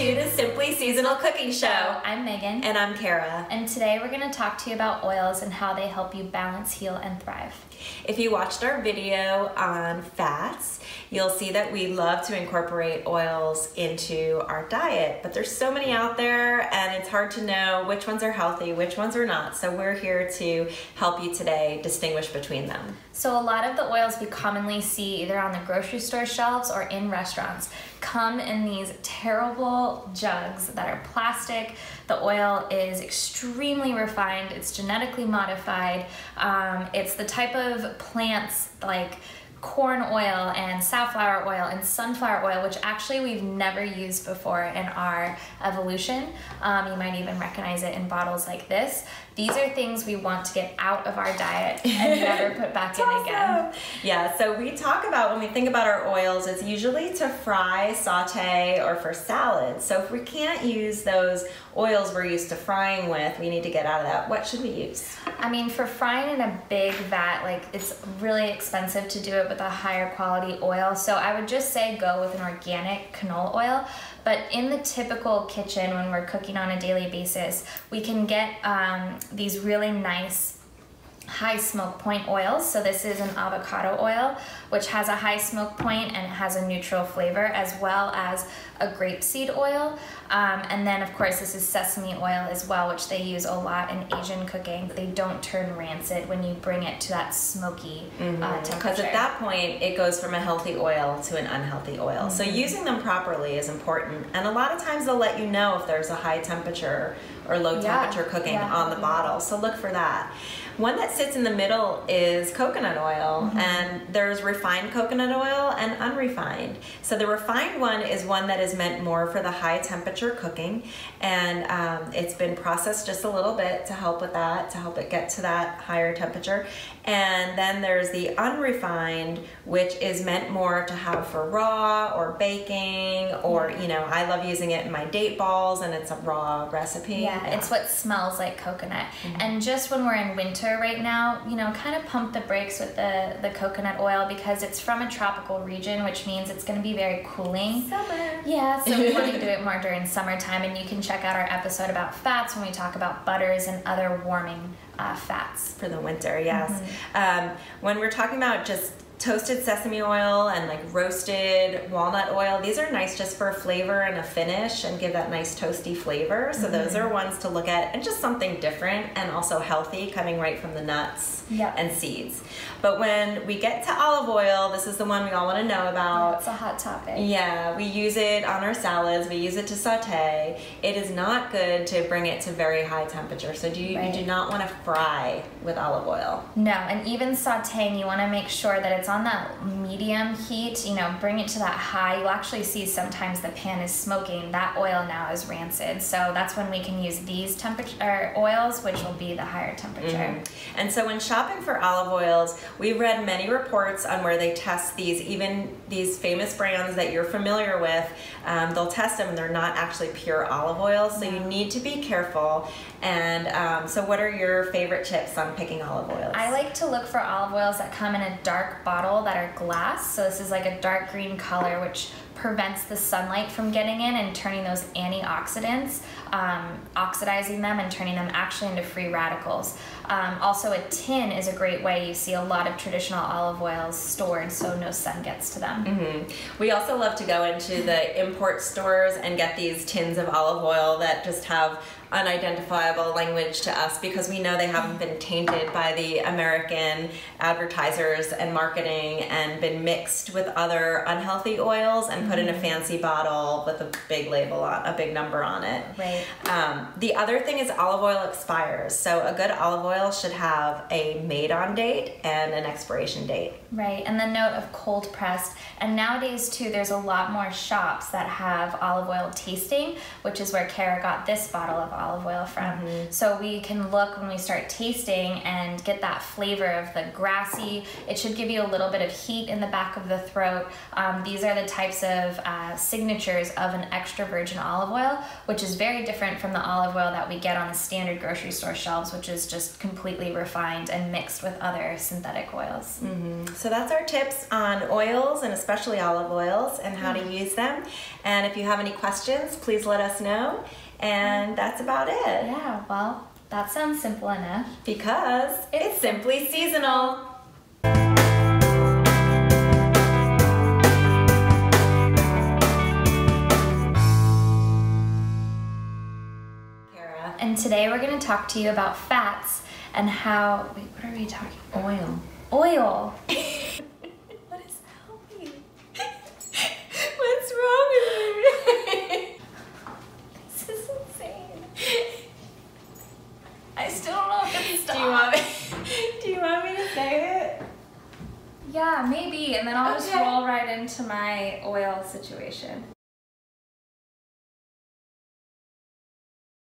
to the Simply Seasonal Cooking Show. I'm Megan. And I'm Kara. And today we're going to talk to you about oils and how they help you balance, heal, and thrive. If you watched our video on fats, you'll see that we love to incorporate oils into our diet, but there's so many out there and it's hard to know which ones are healthy, which ones are not. So we're here to help you today distinguish between them. So a lot of the oils we commonly see either on the grocery store shelves or in restaurants come in these terrible jugs that are plastic. The oil is extremely refined, it's genetically modified, it's the type of plants like corn oil and safflower oil and sunflower oil, which actually we've never used before in our evolution. You might even recognize it in bottles like this. These are things we want to get out of our diet and never put back in again. Yeah, so we talk about, when we think about our oils, it's usually to fry, saute, or for salads. So if we can't use those oils we're used to frying with, we need to get out of that. What should we use? I mean, for frying in a big vat, like it's really expensive to do it with a higher quality oil. So I would just say go with an organic canola oil. But in the typical kitchen, when we're cooking on a daily basis, we can get these really nice high smoke point oils. So this is an avocado oil, which has a high smoke point and it has a neutral flavor, as well as a grapeseed oil. And then of course this is sesame oil as well, which they use a lot in Asian cooking. They don't turn rancid when you bring it to that smoky temperature. Because at that point it goes from a healthy oil to an unhealthy oil. So using them properly is important. And a lot of times they'll let you know if there's a high temperature or low temperature cooking on the bottle. So look for that. One that sits in the middle is coconut oil, and there's refined coconut oil and unrefined. So the refined one is one that is meant more for the high temperature cooking, and it's been processed just a little bit to help with that, to help it get to that higher temperature. And then there's the unrefined, which is meant more to have for raw or baking, or you know, I love using it in my date balls, and it's a raw recipe. Yeah, it's what smells like coconut. And just when we're in winter right now, you know, kind of pump the brakes with the coconut oil, because it's from a tropical region, which means it's going to be very cooling. Summer. Yeah, so we want to do it more during summertime, and you can check out our episode about fats when we talk about butters and other warming fats. For the winter, yes. When we're talking about just toasted sesame oil and like roasted walnut oil, these are nice just for a flavor and a finish and give that nice toasty flavor. So those are ones to look at, and just something different and also healthy, coming right from the nuts and seeds. But when we get to olive oil, this is the one we all want to know about. It's a hot topic. Yeah, we use it on our salads, we use it to saute. It is not good to bring it to very high temperature. So you do not want to fry with olive oil. No, and even sauteing, you want to make sure that it's on that medium heat. You know, bring it to that high. You'll actually see sometimes the pan is smoking. That oil now is rancid. So that's when we can use these temperature oils, which will be the higher temperature. And so when shopping for olive oils, we've read many reports on where they test these, even these famous brands that you're familiar with, they'll test them and they're not actually pure olive oil, so you need to be careful. And so what are your favorite tips on picking olive oils? I like to look for olive oils that come in a dark bottle that are glass. So this is like a dark green color, which prevents the sunlight from getting in and turning those antioxidants, oxidizing them and turning them actually into free radicals. Also, a tin is a great way. You see a lot of traditional olive oils stored so no sun gets to them. We also love to go into the import stores and get these tins of olive oil that just have unidentifiable language to us, because we know they haven't been tainted by the American advertisers and marketing and been mixed with other unhealthy oils and put in a fancy bottle with a big label on, a big number on it. Right. The other thing is olive oil expires. So a good olive oil should have a made on date and an expiration date. Right, and the note of cold pressed. And nowadays too, there's a lot more shops that have olive oil tasting, which is where Kara got this bottle of olive oil from. So we can look when we start tasting and get that flavor of the grassy. It should give you a little bit of heat in the back of the throat. These are the types of of signatures of an extra virgin olive oil, which is very different from the olive oil that we get on the standard grocery store shelves, which is just completely refined and mixed with other synthetic oils. So that's our tips on oils, and especially olive oils, and how to use them. And if you have any questions, please let us know. And that's about it. Yeah, well, that sounds simple enough. Because it's simply seasonal. And today we're going to talk to you about fats and how, wait, what are we talking about? Oil. Oil. What is happening? What's wrong with me? This is insane. I still don't know if it's Do you want me to say it? Yeah, maybe, and then I'll just roll right into my oil situation.